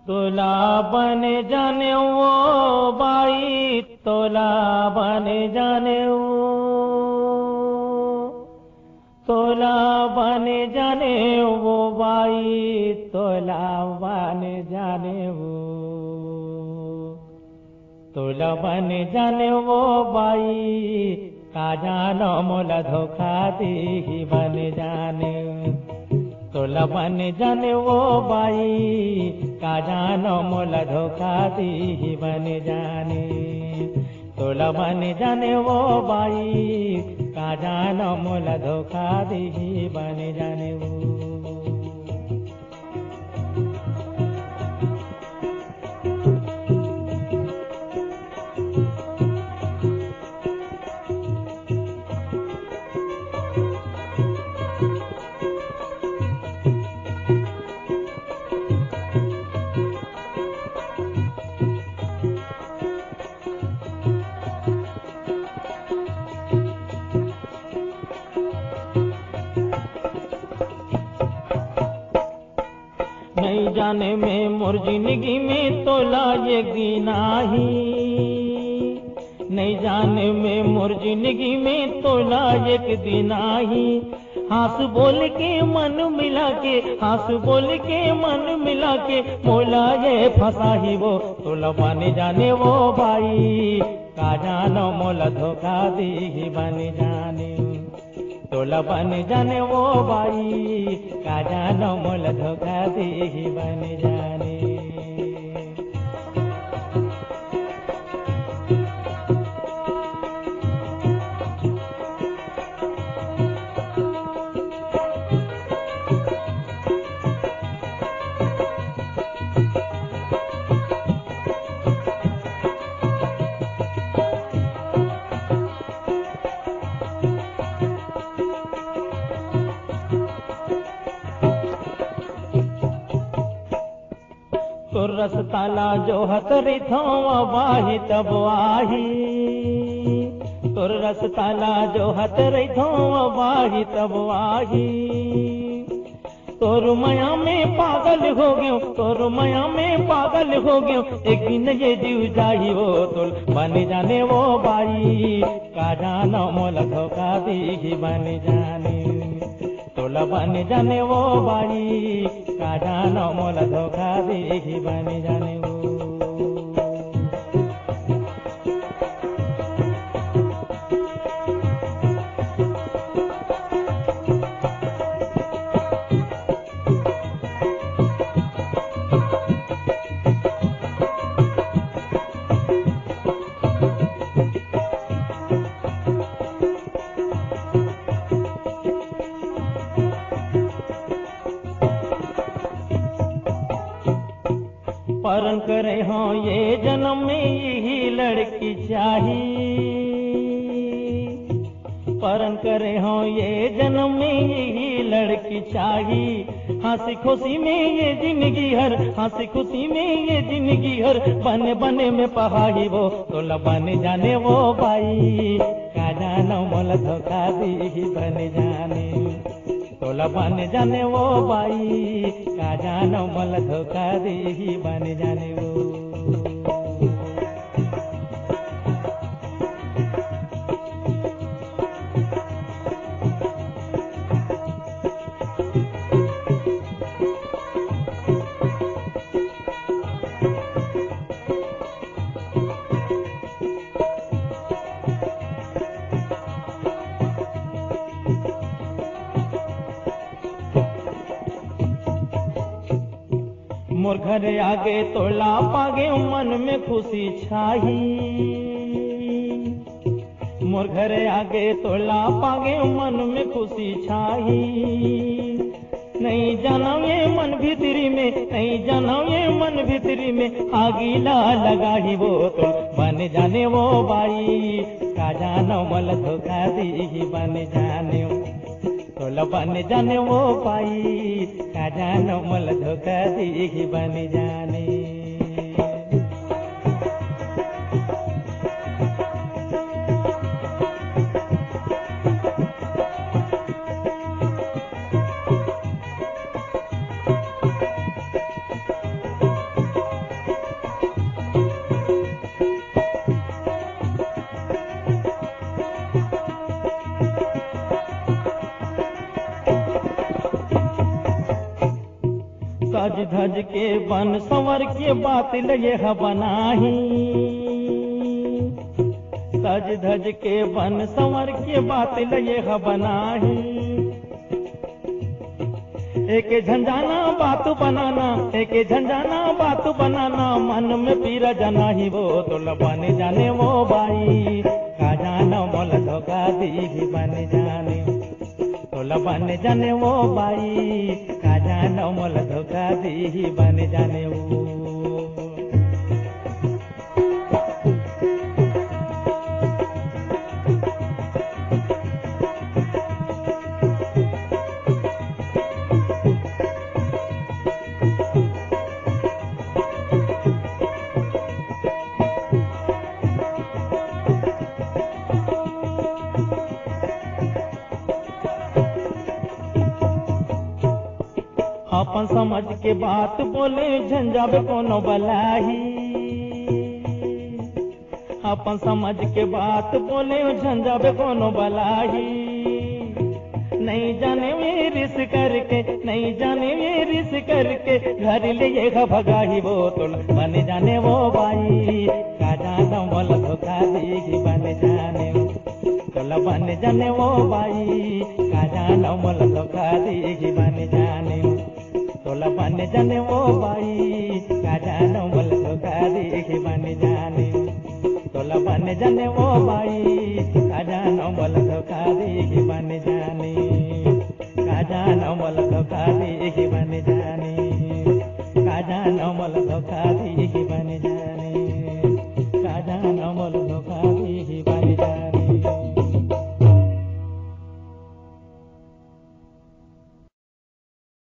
तोला बन जाने वो बाई, तोला बन जाने वो, तोला बन जाने वो बाई, तोला बन जाने वो, तोला बन जाने वो बाई, का जानो मोला धोखा दी बन जाने, तोला बन जाने वो बाई, का जानो मोला धोखा दी बन जाने, तोला बन जाने वो बाई, का जानो मोला धोखा दी बन जाने वो। नहीं जाने में मोर जिंदगी में तोला एक दिन आही, नहीं जाने में मोर जिंदगी में तोला एक दिन आही, हंस बोल के मन मिला के, हंस बोल के मन मिला के, मोला ये फंसा ही वो, तोला बन जाने वो भाई, का जानो मोला धोखा दी बन जाने, तोला बन जाने वो बाई, का जानो मोला धोखा दी बन जाने। तो रसताला जो हतरी थो वाही तब आही, तो रसताला जो हतरी थो वाही तब आही, तोर माया में पागल हो गयो, तोर माया में पागल हो गयो, एक दिन ये जीव जाही वो, तोल बन जाने वो बाई, का जानो मोला धोखा दी बन जाने, तोला बन जाने वो बाई, का जानो मोला धोखा दी बन जाने वो। परन करे हो ये जन्म में यही लड़की चाहिए, परन करे हो ये जन्म में यही लड़की चाहिए, हंसी खुशी में ये जिंदगी हर, हंसी खुशी में ये जिंदगी हर, बने बने में पहाड़ी वो, तोला बन जाने वो बाई, का जानो मोला धोखा दी बन जाने, तोला बन जाने वो बाई, का जानो मोला धोखा दी बन जाने वो। मोर घर आगे तोला पागे मन में खुशी छाही, मोर घर आगे तोला पागे मन में खुशी छाही, नहीं जाना ये मन भीतरी में, नहीं जाना ये मन भीतरी में, आगीला लगा ही वो, तो बन जाने वो बाई, का जानो मोला धोखा दी बन जाने, तोला बन जाने वो बाई, का जानो मोला धोखा दी बन जाने। सज धज के बन संवर के बात लगे बनाही, सज धज के बन संवर के बात लगे बनाही। एक झंझाना बात बनाना, एक झंझाना बात बनाना, मन में पीरा जाना ही वो तो बन जाने वो बाई, का जाना मोल धोखा दी बन जाने, तो बन जाने वो बाई, का जाना मोल धोखा दी बन जाने वो। अपन समझ के बात बोले झंझावे कोनो बलाही, अपन समझ के बात बोले झंझावे कोनो बलाही। नहीं जाने वे रिस करके, नहीं जाने वे रिस करके, घर ले ये भगाही वो तो बन जाने वो बाई, का जाना मोल धोखा देगी बन जाने वो, तो बन जाने वो बाई, का जाना मोल धोखा देगी बन जाने वो, तोला बन जाने वो बाई, का जानो मोल धोखा देगी बन जाने, तोला बन जाने वो बाई, का जानो मोल धोखा देगी बन जाने, का जानो मोल धोखा देगी बन जाने, का जानो मोल धोखा